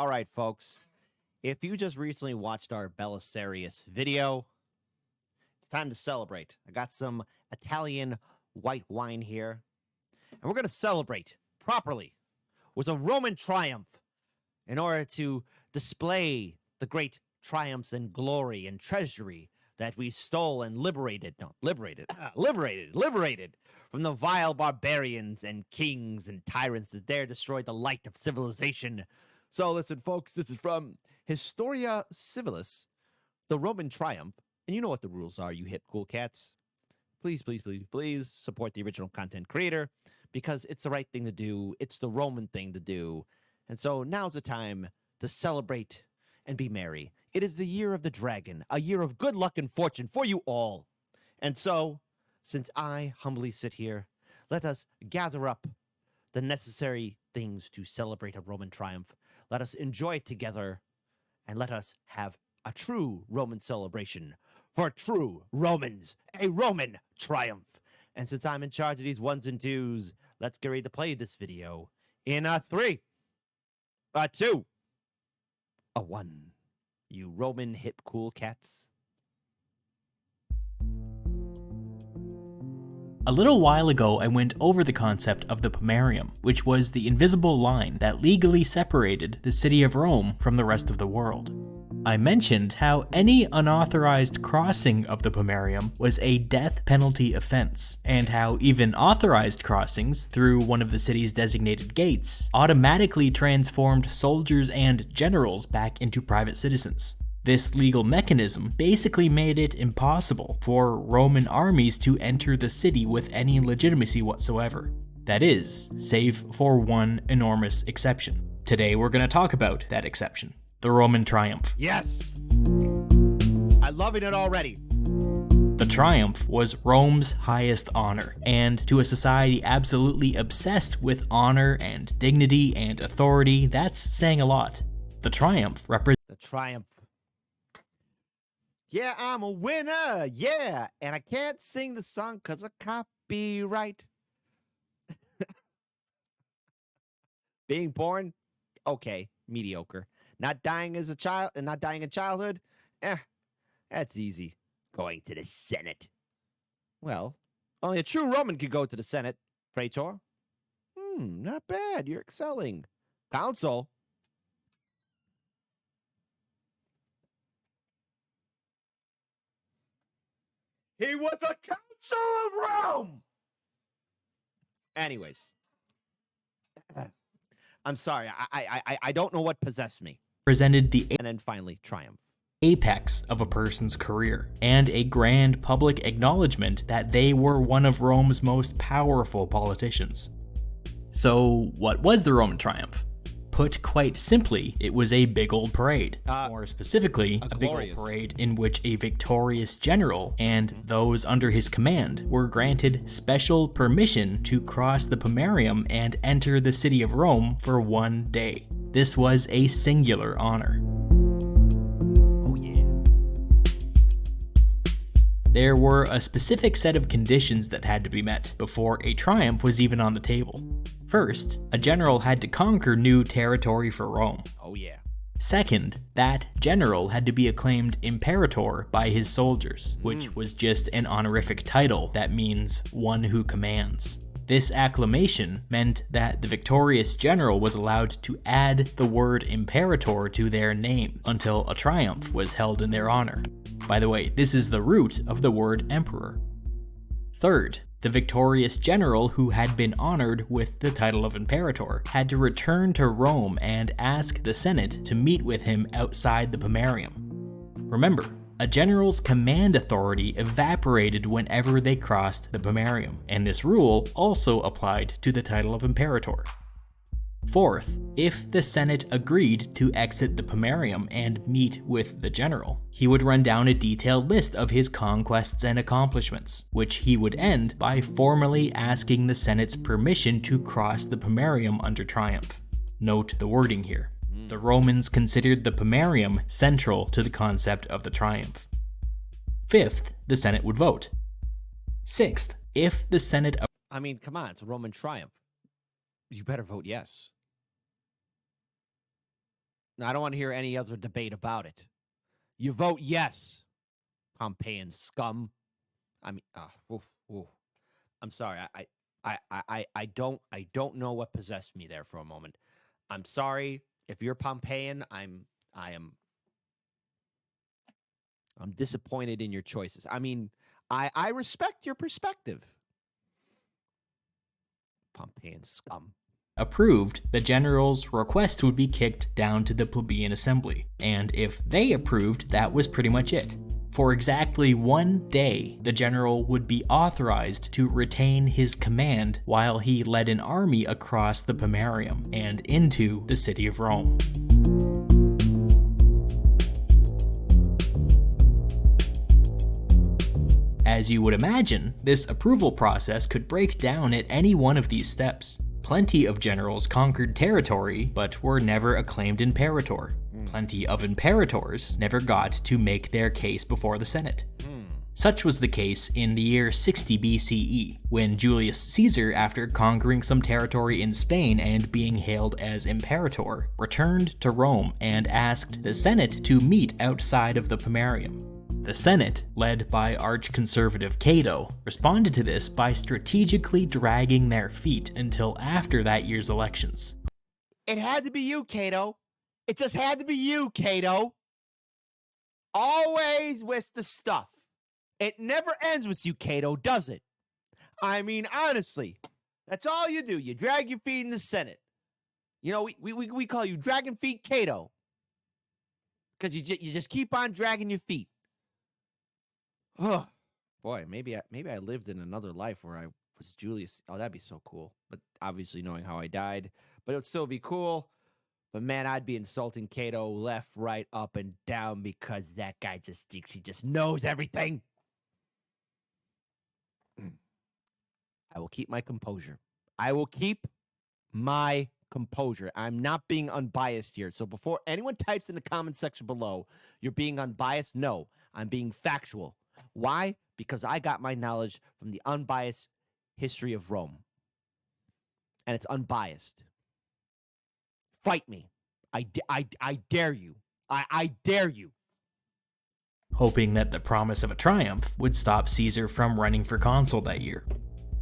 All right, folks. If you just recently watched our Belisarius video, it's time to celebrate. I got some Italian white wine here, and we're going to celebrate properly with a Roman triumph in order to display the great triumphs and glory and treasury that we stole and liberated from the vile barbarians and kings and tyrants that dare destroy the light of civilization. So listen, folks, this is from Historia Civilis, the Roman triumph. And you know what the rules are, you hip cool cats. Please, please, please, please support the original content creator because it's the right thing to do. It's the Roman thing to do. And so now's the time to celebrate and be merry. It is the year of the dragon, a year of good luck and fortune for you all. And so, since I humbly sit here, let us gather up the necessary things to celebrate a Roman triumph. Let us enjoy it together, and let us have a true Roman celebration for true Romans, a Roman triumph. And since I'm in charge of these ones and twos, let's get ready to play this video in a 3, a 2, a 1. You Roman hip cool cats. A little while ago, I went over the concept of the Pomerium, which was the invisible line that legally separated the city of Rome from the rest of the world. I mentioned how any unauthorized crossing of the Pomerium was a death penalty offense, and how even authorized crossings through one of the city's designated gates automatically transformed soldiers and generals back into private citizens. This legal mechanism basically made it impossible for Roman armies to enter the city with any legitimacy whatsoever. That is, save for one enormous exception. Today we're going to talk about that exception, the Roman triumph. Yes! I'm loving it already. The triumph was Rome's highest honor, and to a society absolutely obsessed with honor and dignity and authority, that's saying a lot. The triumph represents The triumph. Yeah, I'm a winner. Yeah. And I can't sing the song because of copyright. Being born, okay, mediocre. Not dying as a child and not dying in childhood, that's easy. Going to the Senate. Well, only a true Roman could go to the Senate, Praetor. Not bad. You're excelling. Council. He was a council of Rome! Anyways. I'm sorry. I don't know what possessed me. the And then finally, triumph. apex of a person's career, and a grand public acknowledgement that they were one of Rome's most powerful politicians. So, what was the Roman triumph? Put quite simply, it was a big old parade. More specifically, a big old parade in which a victorious general and those under his command were granted special permission to cross the Pomerium and enter the city of Rome for one day. This was a singular honor. Oh yeah. There were a specific set of conditions that had to be met before a triumph was even on the table. First, a general had to conquer new territory for Rome. Oh yeah. Second, that general had to be acclaimed imperator by his soldiers, which was just an honorific title that means one who commands. This acclamation meant that the victorious general was allowed to add the word imperator to their name until a triumph was held in their honor. By the way, this is the root of the word emperor. Third, the victorious general who had been honored with the title of imperator had to return to Rome and ask the Senate to meet with him outside the Pomerium. Remember, a general's command authority evaporated whenever they crossed the Pomerium, and this rule also applied to the title of imperator. Fourth, if the Senate agreed to exit the Pomerium and meet with the general, he would run down a detailed list of his conquests and accomplishments, which he would end by formally asking the Senate's permission to cross the Pomerium under triumph. Note the wording here. The Romans considered the Pomerium central to the concept of the triumph. Fifth, the Senate would vote. Sixth, if the Senate... I mean, come on, it's a Roman triumph. You better vote yes. I don't want to hear any other debate about it. You vote yes, Pompeian scum. I mean, oof, oof. I'm sorry. I don't know what possessed me there for a moment. I'm sorry if you're Pompeian. I'm disappointed in your choices. I mean, I respect your perspective. Pompeian scum. Approved, the general's request would be kicked down to the plebeian assembly, and if they approved, that was pretty much it. For exactly 1 day, the general would be authorized to retain his command while he led an army across the Pomerium and into the city of Rome. As you would imagine, this approval process could break down at any one of these steps. Plenty of generals conquered territory, but were never acclaimed imperator. Plenty of imperators never got to make their case before the Senate. Such was the case in the year 60 BCE, when Julius Caesar, after conquering some territory in Spain and being hailed as imperator, returned to Rome and asked the Senate to meet outside of the Pomerium. The Senate, led by arch-conservative Cato, responded to this by strategically dragging their feet until after that year's elections. It had to be you, Cato. It just had to be you, Cato. Always with the stuff. It never ends with you, Cato, does it? I mean, honestly, that's all you do. You drag your feet in the Senate. You know, we call you Dragon Feet Cato. Because you just keep on dragging your feet. Oh, boy, maybe I lived in another life where I was Julius. Oh, that'd be so cool. But obviously knowing how I died. But it would still be cool. But man, I'd be insulting Cato left, right, up, and down because that guy just thinks he just knows everything. I will keep my composure. I will keep my composure. I'm not being unbiased here. So before anyone types in the comment section below, you're being unbiased? No, I'm being factual. Why? Because I got my knowledge from the unbiased history of Rome. And it's unbiased. Fight me. I dare you. I dare you. Hoping that the promise of a triumph would stop Caesar from running for consul that year.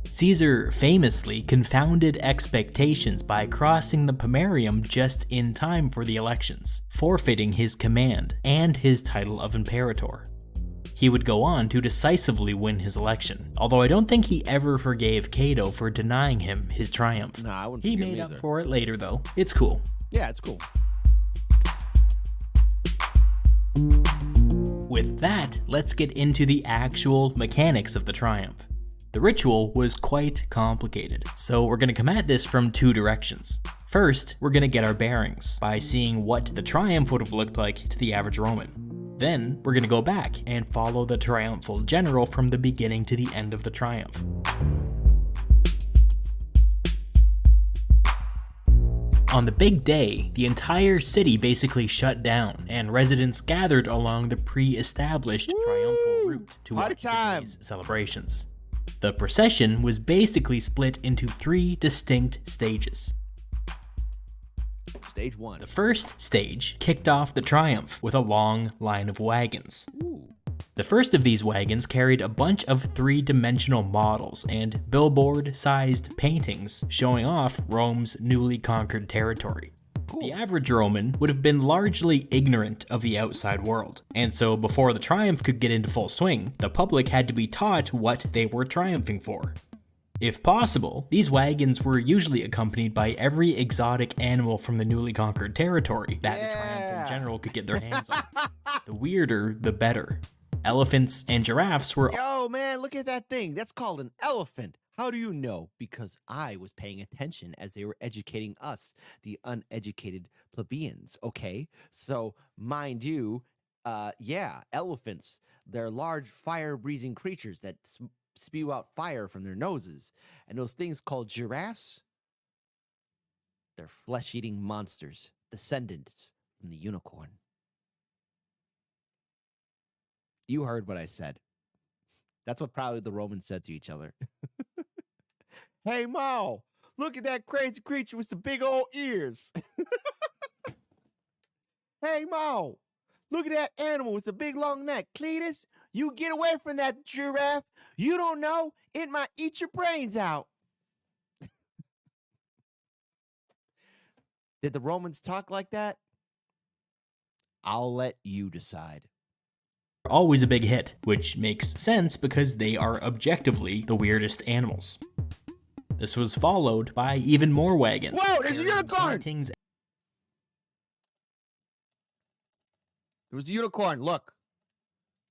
Caesar famously confounded expectations by crossing the Pomerium just in time for the elections, forfeiting his command and his title of imperator. He would go on to decisively win his election, although I don't think he ever forgave Cato for denying him his triumph. Nah, I wouldn't He forgive made him up either. for it later though. It's cool. Yeah, it's cool. With that, let's get into the actual mechanics of the triumph. The ritual was quite complicated, so we're going to come at this from two directions. First, we're going to get our bearings by seeing what the triumph would have looked like to the average Roman. Then, we're going to go back and follow the triumphal general from the beginning to the end of the triumph. On the big day, the entire city basically shut down, and residents gathered along the pre-established triumphal route to watch the day's celebrations. The procession was basically split into 3 distinct stages. Stage 1. The first stage kicked off the triumph with a long line of wagons. The first of these wagons carried a bunch of 3-dimensional models and billboard-sized paintings showing off Rome's newly conquered territory. The average Roman would have been largely ignorant of the outside world, and so before the triumph could get into full swing, the public had to be taught what they were triumphing for. If possible, these wagons were usually accompanied by every exotic animal from the newly conquered territory that the triumphal general could get their hands on. The weirder, the better. Elephants and giraffes were... Yo, man, look at that thing. That's called an elephant. How do you know? Because I was paying attention as they were educating us, the uneducated plebeians, okay? So, mind you, yeah, elephants, they're large fire-breathing creatures that spew out fire from their noses. And those things called giraffes, they're flesh-eating monsters, descendants from the unicorn. You heard what I said. That's what probably the Romans said to each other. Hey, Mo, look at that crazy creature with the big old ears. Hey, Mo, look at that animal with the big long neck. Cletus, you get away from that giraffe. You don't know, it might eat your brains out. Did the Romans talk like that? I'll let you decide. Always a big hit, which makes sense because they are objectively the weirdest animals. This was followed by even more wagons. Whoa, there's a unicorn! Paintings. There was a unicorn. Look.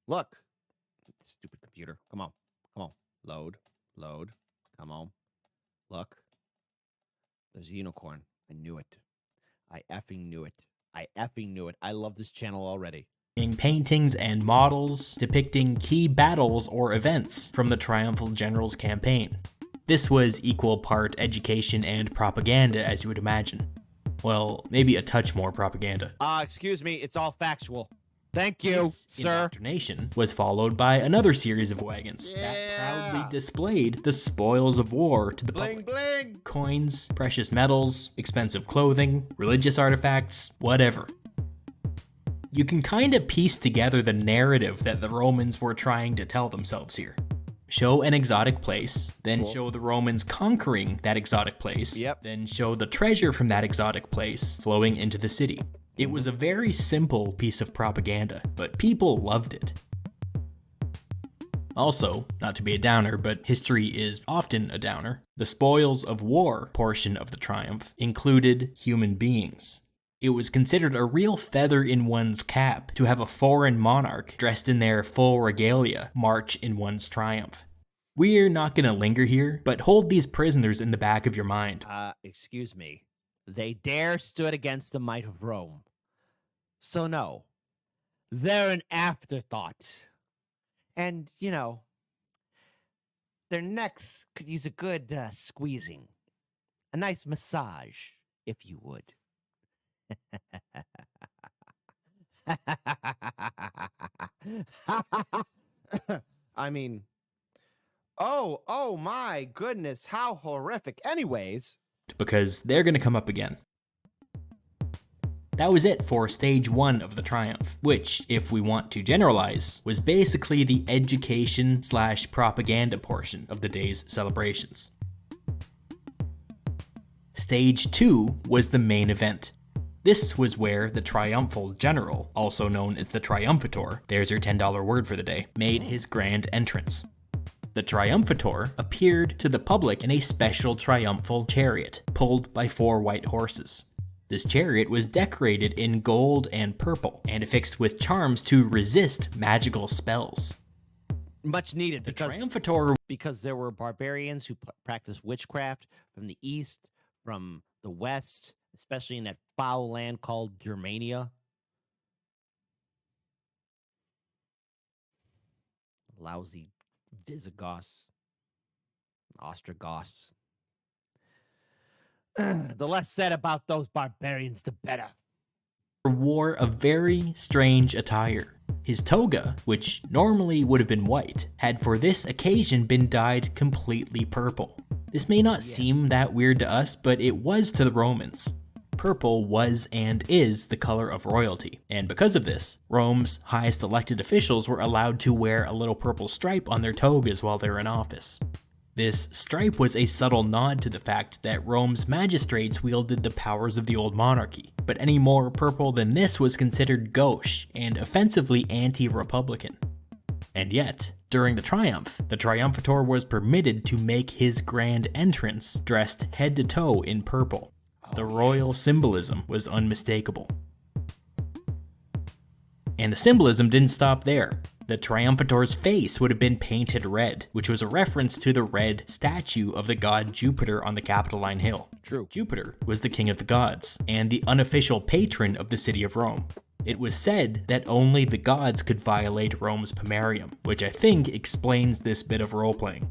Look. Stupid computer. Come on. Come on. Load. Load. Come on. Look. There's a unicorn. I knew it. I effing knew it. I effing knew it. I love this channel already. Paintings and models depicting key battles or events from the triumphal general's campaign. This was equal part education and propaganda, as you would imagine. Well, maybe a touch more propaganda. Excuse me, it's all factual. Thank you, This sir. Indoctrination was followed by another series of wagons that proudly displayed the spoils of war to the public. Bling. Coins, precious metals, expensive clothing, religious artifacts, whatever. You can kind of piece together the narrative that the Romans were trying to tell themselves here. Show an exotic place, then show the Romans conquering that exotic place, then show the treasure from that exotic place flowing into the city. It was a very simple piece of propaganda, but people loved it. Also, not to be a downer, but history is often a downer, the spoils of war portion of the triumph included human beings. It was considered a real feather in one's cap to have a foreign monarch dressed in their full regalia march in one's triumph. We're not gonna linger here, but hold these prisoners in the back of your mind. Excuse me. They dare stood against the might of Rome. So no, they're an afterthought. And, you know, their necks could use a good squeezing. A nice massage, if you would. I mean, oh my goodness, how horrific. Anyways, because they're gonna come up again. That was it for stage 1 of the triumph, which, if we want to generalize, was basically the education/propaganda portion of the day's celebrations. Stage 2 was the main event. This was where the triumphal general, also known as the triumphator, there's your $10 word for the day, made his grand entrance. The triumphator appeared to the public in a special triumphal chariot, pulled by 4 white horses. This chariot was decorated in gold and purple, and affixed with charms to resist magical spells. much needed The because triumphator there were barbarians who practiced witchcraft from the east, from the west, especially in that foul land called Germania. Lousy Visigoths, Ostrogoths. The less said about those barbarians, the better. wore a very strange attire. His toga, which normally would have been white, had for this occasion been dyed completely purple. This may not seem that weird to us, but it was to the Romans. Purple was and is the color of royalty, and because of this, Rome's highest elected officials were allowed to wear a little purple stripe on their togas while they were in office. This stripe was a subtle nod to the fact that Rome's magistrates wielded the powers of the old monarchy, but any more purple than this was considered gauche and offensively anti-republican. And yet, during the triumph, the triumphator was permitted to make his grand entrance dressed head to toe in purple. The royal symbolism was unmistakable. And the symbolism didn't stop there. The triumphator's face would have been painted red, which was a reference to the red statue of the god Jupiter on the Capitoline Hill. True. Jupiter was the king of the gods, and the unofficial patron of the city of Rome. It was said that only the gods could violate Rome's pomerium, which I think explains this bit of roleplaying.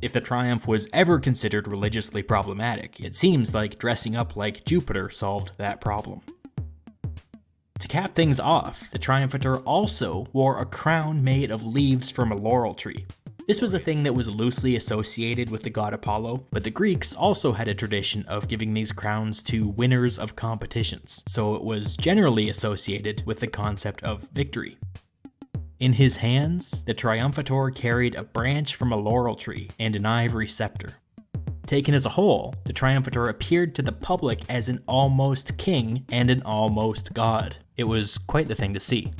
If the triumph was ever considered religiously problematic, it seems like dressing up like Jupiter solved that problem. To cap things off, the triumphator also wore a crown made of leaves from a laurel tree. This was a thing that was loosely associated with the god Apollo, but the Greeks also had a tradition of giving these crowns to winners of competitions, so it was generally associated with the concept of victory. In his hands, the triumphator carried a branch from a laurel tree and an ivory scepter. Taken as a whole, the triumphator appeared to the public as an almost king and an almost god. It was quite the thing to see.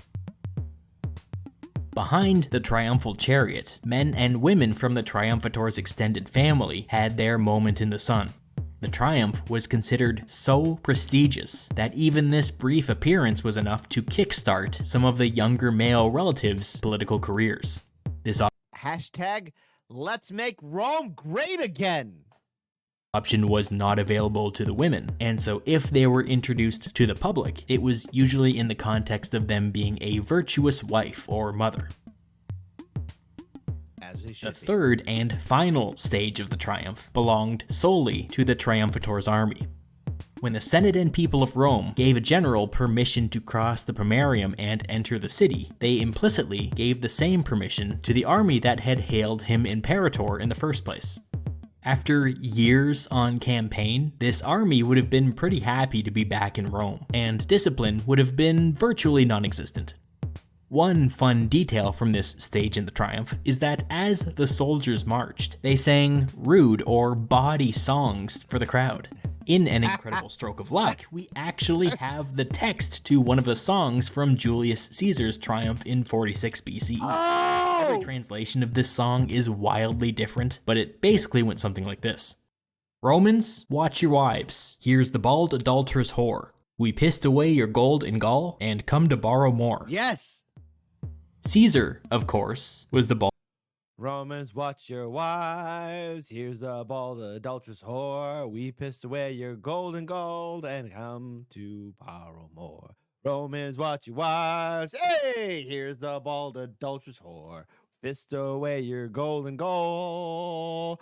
Behind the triumphal chariot, men and women from the triumphator's extended family had their moment in the sun. The triumph was considered so prestigious that even this brief appearance was enough to kickstart some of the younger male relatives' political careers. This Hashtag, let's make Rome great again. Option was not available to the women, and so if they were introduced to the public, it was usually in the context of them being a virtuous wife or mother. The third and final stage of the triumph belonged solely to the triumphator's army. When the Senate and people of Rome gave a general permission to cross the Pomerium and enter the city, they implicitly gave the same permission to the army that had hailed him imperator in the first place. After years on campaign, this army would have been pretty happy to be back in Rome, and discipline would have been virtually non-existent. One fun detail from this stage in the triumph is that as the soldiers marched, they sang rude or bawdy songs for the crowd. In an incredible stroke of luck, we actually have the text to one of the songs from Julius Caesar's triumph in 46 BCE. Every translation of this song is wildly different, but it basically went something like this. Romans, watch your wives. Here's the bald adulterous whore. We pissed away your gold in Gaul and come to borrow more. Yes. Caesar, of course, was the bald. Romans, watch your wives. Here's the bald adulterous whore. We pissed away your gold and come to borrow more. Romans, watch your wives. Hey, here's the bald adulterous whore. Pissed away your gold and come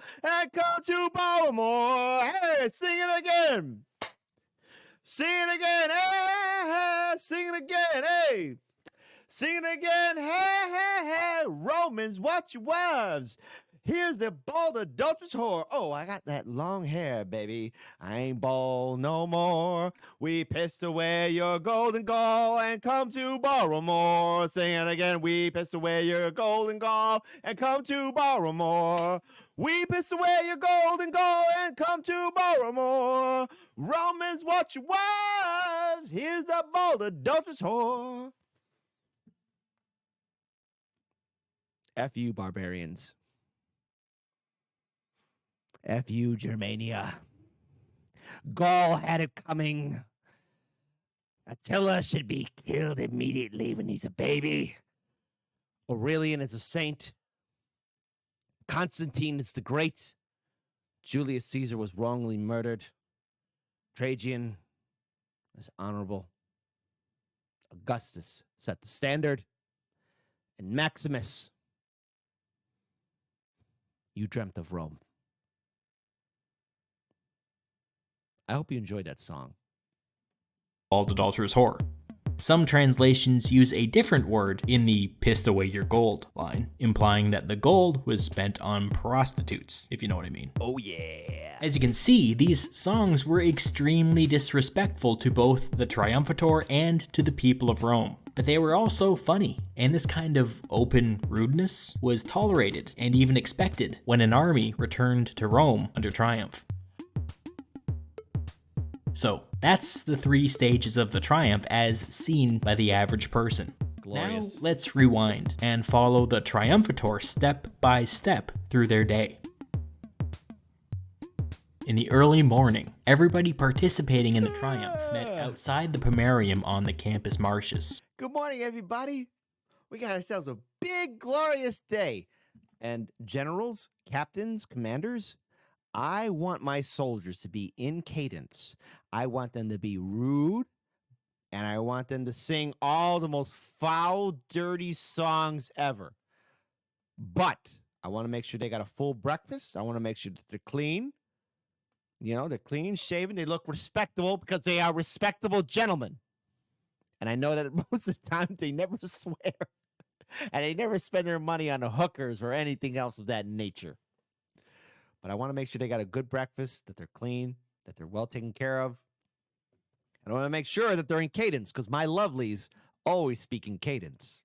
to borrow more. Hey, sing it again. Sing it again. Hey, sing it again. Hey. Sing it again, hey, hey, hey, Romans, watch your wives. Here's the bald adulterous whore. Oh, I got that long hair, baby. I ain't bald no more. We pissed away your golden gall and come to borrow more. Sing it again, we pissed away your golden gall and come to borrow more. We pissed away your golden gall and come to borrow more. Romans, watch your wives. Here's the bald adulterous whore. F you, barbarians. F you, Germania. Gaul had it coming. Attila should be killed immediately when he's a baby. Aurelian is a saint. Constantine is the Great. Julius Caesar was wrongly murdered. Trajan is honorable. Augustus set the standard. And Maximus, you dreamt of Rome. I hope you enjoyed that song. Bald adulterous whore. Some translations use a different word in the pissed away your gold line, implying that the gold was spent on prostitutes, if you know what I mean. Oh yeah. As you can see, these songs were extremely disrespectful to both the triumphator and to the people of Rome. But they were also funny, and this kind of open rudeness was tolerated and even expected when an army returned to Rome under triumph. So, that's the 3 stages of the triumph as seen by the average person. Glorious. Now, let's rewind and follow the triumphator step by step through their day. In the early morning, everybody participating in the triumph met outside the Pomerium on the campus marshes. Good morning, everybody. We got ourselves a big, glorious day. And generals, captains, commanders, I want my soldiers to be in cadence. I want them to be rude, and I want them to sing all the most foul, dirty songs ever. But I want to make sure they got a full breakfast. I want to make sure that they're clean. You know, they're clean shaven. They look respectable because they are respectable gentlemen. And I know that most of the time they never swear. And they never spend their money on the hookers or anything else of that nature. But I want to make sure they got a good breakfast, that they're clean, that they're well taken care of. And I want to make sure that they're in cadence, because my lovelies always speak in cadence.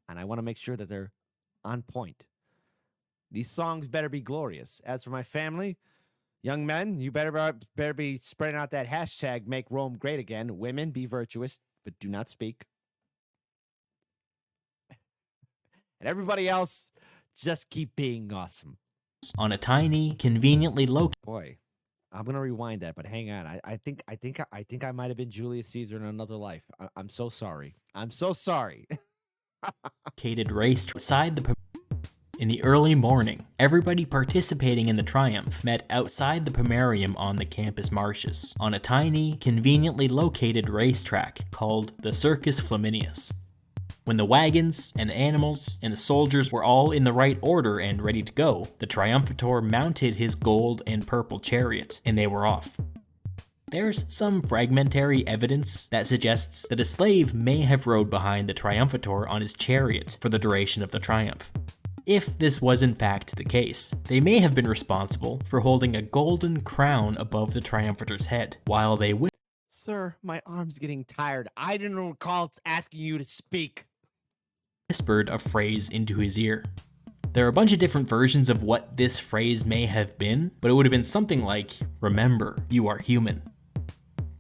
And I want to make sure that they're on point. These songs better be glorious. As for my family, young men, you better be spreading out that hashtag, make Rome great again. Women, be virtuous, but do not speak. And everybody else, just keep being awesome. On a tiny, conveniently located... Boy, I'm gonna rewind that, but hang on. I think I might have been Julius Caesar in another life. I'm so sorry. I'm so sorry. race outside the... In the early morning, everybody participating in the triumph met outside the Pomerium on the campus marshes, on a tiny, conveniently located racetrack called the Circus Flaminius. When the wagons and the animals and the soldiers were all in the right order and ready to go, the Triumphator mounted his gold and purple chariot, and they were off. There's some fragmentary evidence that suggests that a slave may have rode behind the Triumphator on his chariot for the duration of the triumph. If this was in fact the case, they may have been responsible for holding a golden crown above the Triumphator's head, while they Sir, my arm's getting tired. I didn't recall asking you to speak. Whispered a phrase into his ear. There are a bunch of different versions of what this phrase may have been, but it would have been something like, "Remember, you are human."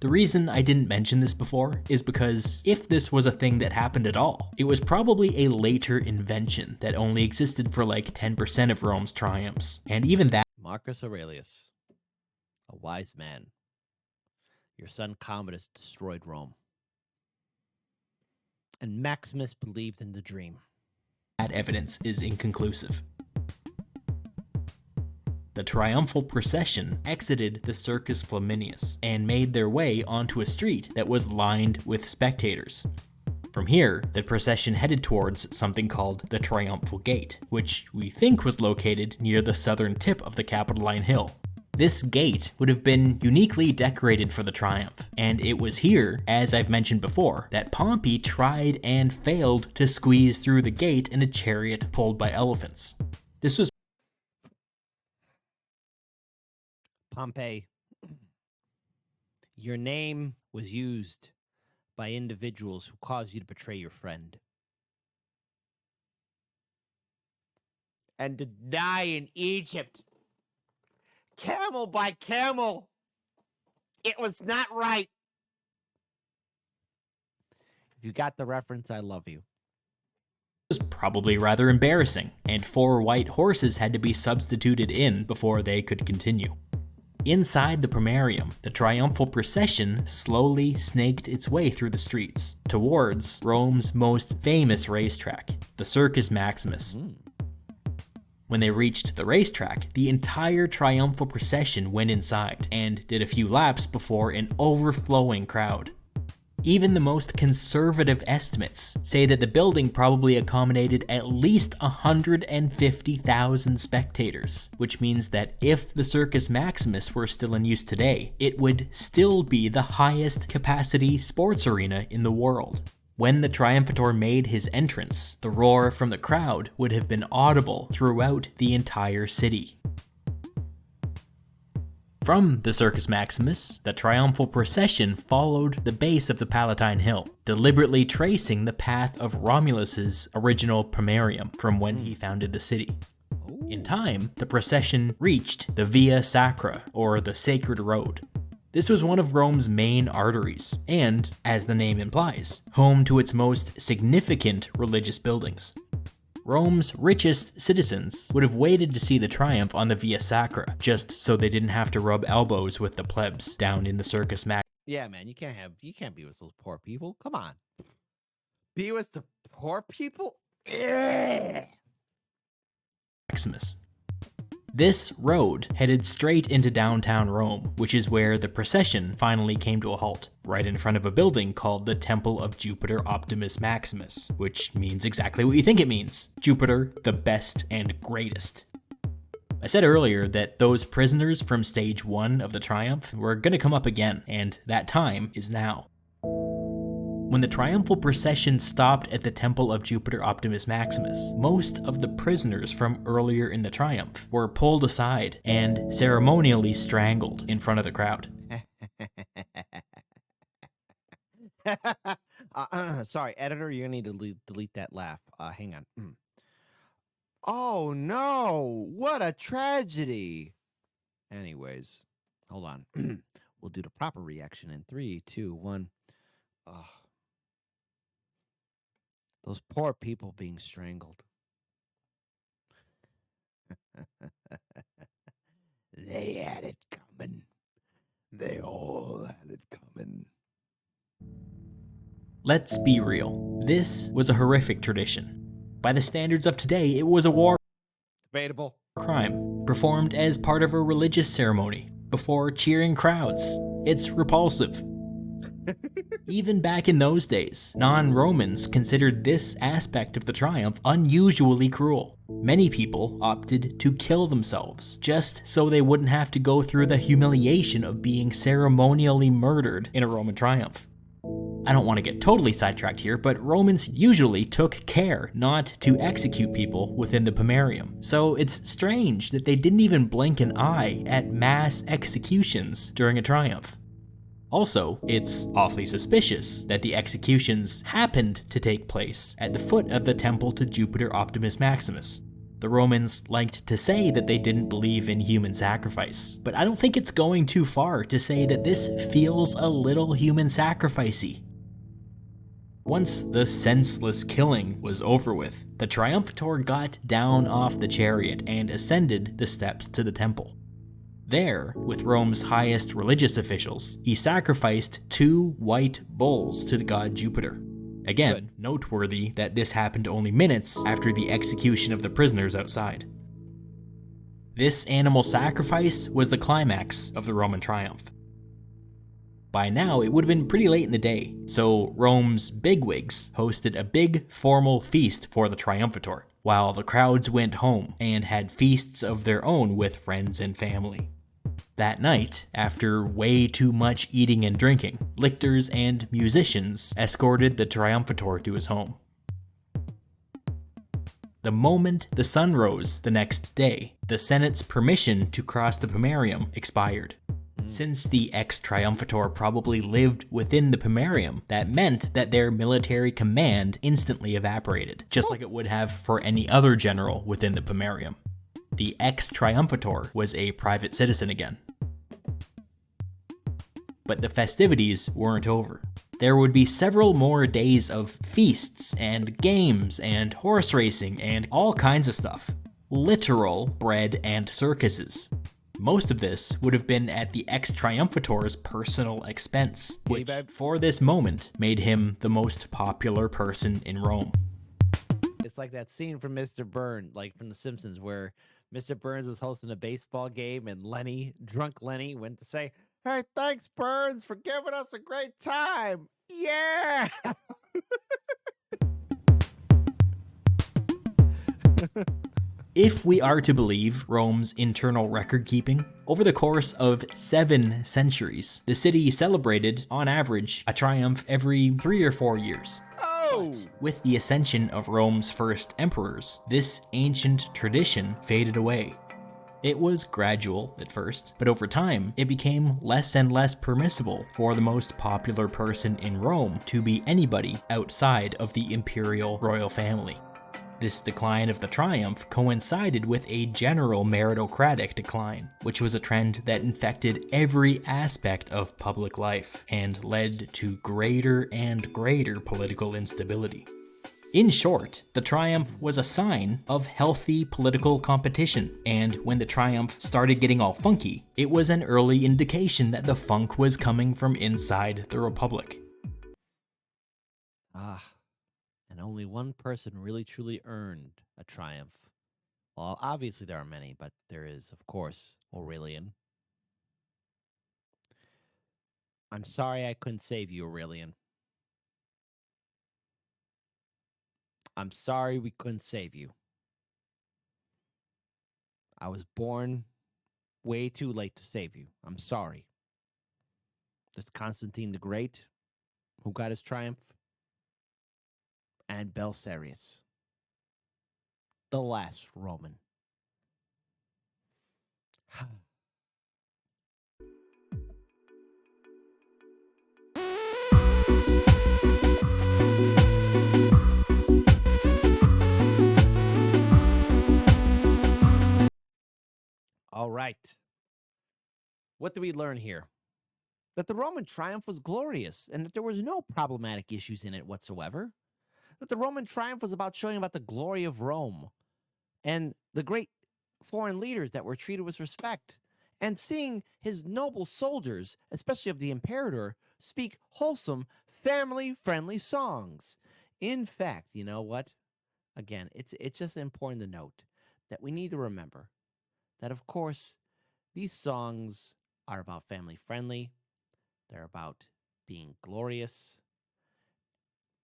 The reason I didn't mention this before is because if this was a thing that happened at all, it was probably a later invention that only existed for like 10% of Rome's triumphs, and even that... Marcus Aurelius, a wise man. Your son Commodus destroyed Rome. And Maximus believed in the dream. That evidence is inconclusive. The triumphal procession exited the Circus Flaminius and made their way onto a street that was lined with spectators. From here, the procession headed towards something called the Triumphal Gate, which we think was located near the southern tip of the Capitoline Hill. This gate would have been uniquely decorated for the triumph, and it was here, as I've mentioned before, that Pompey tried and failed to squeeze through the gate in a chariot pulled by elephants. This was Pompey. Your name was used by individuals who caused you to betray your friend. And to die in Egypt. Camel by camel. It was not right. If you got the reference, I love you. Was probably rather embarrassing, and 4 white horses had to be substituted in before they could continue. Inside the Pomerium, the triumphal procession slowly snaked its way through the streets, towards Rome's most famous racetrack, the Circus Maximus. When they reached the racetrack, the entire triumphal procession went inside and did a few laps before an overflowing crowd. Even the most conservative estimates say that the building probably accommodated at least 150,000 spectators, which means that if the Circus Maximus were still in use today, it would still be the highest capacity sports arena in the world. When the Triumphator made his entrance, the roar from the crowd would have been audible throughout the entire city. From the Circus Maximus, the triumphal procession followed the base of the Palatine Hill, deliberately tracing the path of Romulus's original Pomerium from when he founded the city. In time, the procession reached the Via Sacra, or the Sacred Road. This was one of Rome's main arteries, and, as the name implies, home to its most significant religious buildings. Rome's richest citizens would have waited to see the triumph on the Via Sacra, just so they didn't have to rub elbows with the plebs down in the Circus Maximus. Yeah, man, you can't be with those poor people. Come on. Be with the poor people? Maximus. This road headed straight into downtown Rome, which is where the procession finally came to a halt, right in front of a building called the Temple of Jupiter Optimus Maximus, which means exactly what you think it means: Jupiter, the best and greatest. I said earlier that those prisoners from stage 1 of the triumph were gonna come up again, and that time is now. When the triumphal procession stopped at the temple of Jupiter Optimus Maximus, most of the prisoners from earlier in the triumph were pulled aside and ceremonially strangled in front of the crowd. Sorry, editor, you're gonna need to delete that laugh. Hang on. Oh no, what a tragedy. Anyways, hold on. We'll do the proper reaction in 3, 2, 1. Oh, those poor people being strangled. They had it coming. They all had it coming. Let's be real. This was a horrific tradition. By the standards of today, it was a war Debatable. crime, performed as part of a religious ceremony, before cheering crowds. It's repulsive. Even back in those days, non-Romans considered this aspect of the triumph unusually cruel. Many people opted to kill themselves, just so they wouldn't have to go through the humiliation of being ceremonially murdered in a Roman triumph. I don't want to get totally sidetracked here, but Romans usually took care not to execute people within the Pomerium. So it's strange that they didn't even blink an eye at mass executions during a triumph. Also, it's awfully suspicious that the executions happened to take place at the foot of the temple to Jupiter Optimus Maximus. The Romans liked to say that they didn't believe in human sacrifice, but I don't think it's going too far to say that this feels a little human sacrificey. Once the senseless killing was over with, the Triumphator got down off the chariot and ascended the steps to the temple. There, with Rome's highest religious officials, he sacrificed 2 white bulls to the god Jupiter. Again, noteworthy that this happened only minutes after the execution of the prisoners outside. This animal sacrifice was the climax of the Roman triumph. By now, it would have been pretty late in the day, so Rome's bigwigs hosted a big formal feast for the Triumphator, while the crowds went home and had feasts of their own with friends and family. That night, after way too much eating and drinking, lictors and musicians escorted the Triumphator to his home. The moment the sun rose the next day, the Senate's permission to cross the Pomerium expired. Since the ex-Triumphator probably lived within the Pomerium, that meant that their military command instantly evaporated, just like it would have for any other general within the Pomerium. The ex-Triumphator was a private citizen again. But the festivities weren't over. There would be several more days of feasts and games and horse racing and all kinds of stuff. Literal bread and circuses. Most of this would have been at the ex-Triumphator's personal expense, which, for this moment, made him the most popular person in Rome. It's like that scene from Mr. Burns, like from The Simpsons, where Mr. Burns was hosting a baseball game and drunk Lenny, went to say, "Hey, thanks, Burns, for giving us a great time. Yeah!" If we are to believe Rome's internal record keeping, over the course of 7 centuries, the city celebrated, on average, a triumph every 3 or 4 years. But with the ascension of Rome's first emperors, this ancient tradition faded away. It was gradual at first, but over time, it became less and less permissible for the most popular person in Rome to be anybody outside of the imperial royal family. This decline of the triumph coincided with a general meritocratic decline, which was a trend that infected every aspect of public life and led to greater and greater political instability. In short, the triumph was a sign of healthy political competition, and when the triumph started getting all funky, it was an early indication that the funk was coming from inside the Republic. And only one person really truly earned a triumph. Well, obviously there are many, but there is, of course, Aurelian. I'm sorry I couldn't save you, Aurelian. I'm sorry we couldn't save you. I was born way too late to save you. I'm sorry. There's Constantine the Great, who got his triumph. and Belisarius, the last Roman. All right. What do we learn here? That the Roman triumph was glorious and that there was no problematic issues in it whatsoever. That the Roman triumph was about showing about the glory of Rome and the great foreign leaders that were treated with respect, and seeing his noble soldiers, especially of the imperator, speak wholesome, family-friendly songs. In fact, you know what? Again, it's just important to note that we need to remember that, of course, these songs are about family-friendly. They're about being glorious.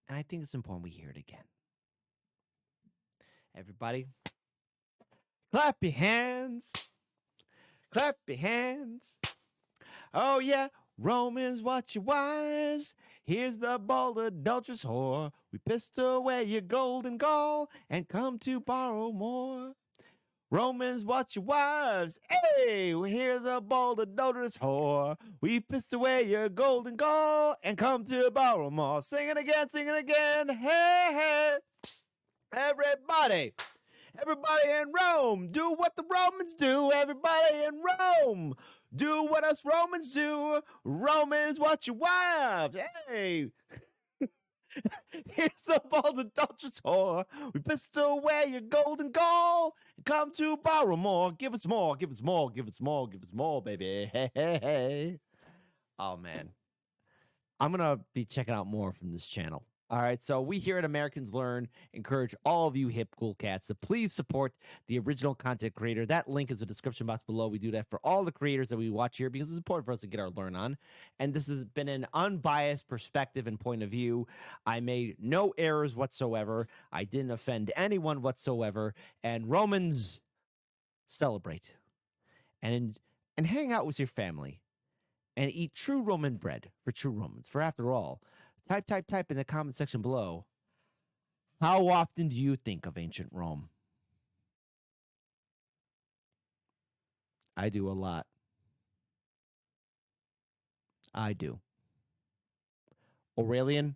And I think it's important we hear it again. Everybody, clap your hands. Clap your hands. Oh, yeah. Romans, watch your wise. Here's the bold adulterous whore. We pissed away your golden gall and come to borrow more. Romans, watch your wives. Hey, we hear the bold adulterous whore. We pissed away your golden gall and come to borrow more. Sing it again, sing it again. Hey, hey. Everybody. Everybody in Rome, do what the Romans do. Everybody in Rome, do what us Romans do. Romans, watch your wives. Hey. Here's the bold adulterous whore. We pissed away your golden gall and come to borrow more. Give us more, give us more, give us more, give us more, baby. Hey, hey, hey. Oh, man. I'm going to be checking out more from this channel. All right, so we here at Americans Learn encourage all of you hip cool cats to please support the original content creator. That link is in the description box below. We do that for all the creators that we watch here because it's important for us to get our learn on. And this has been an unbiased perspective and point of view. I made no errors whatsoever. I didn't offend anyone whatsoever. And Romans, celebrate and hang out with your family and eat true Roman bread for true Romans. For after all, type in the comment section below. How often do you think of ancient Rome? I do a lot. I do. Aurelian,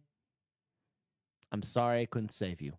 I'm sorry I couldn't save you.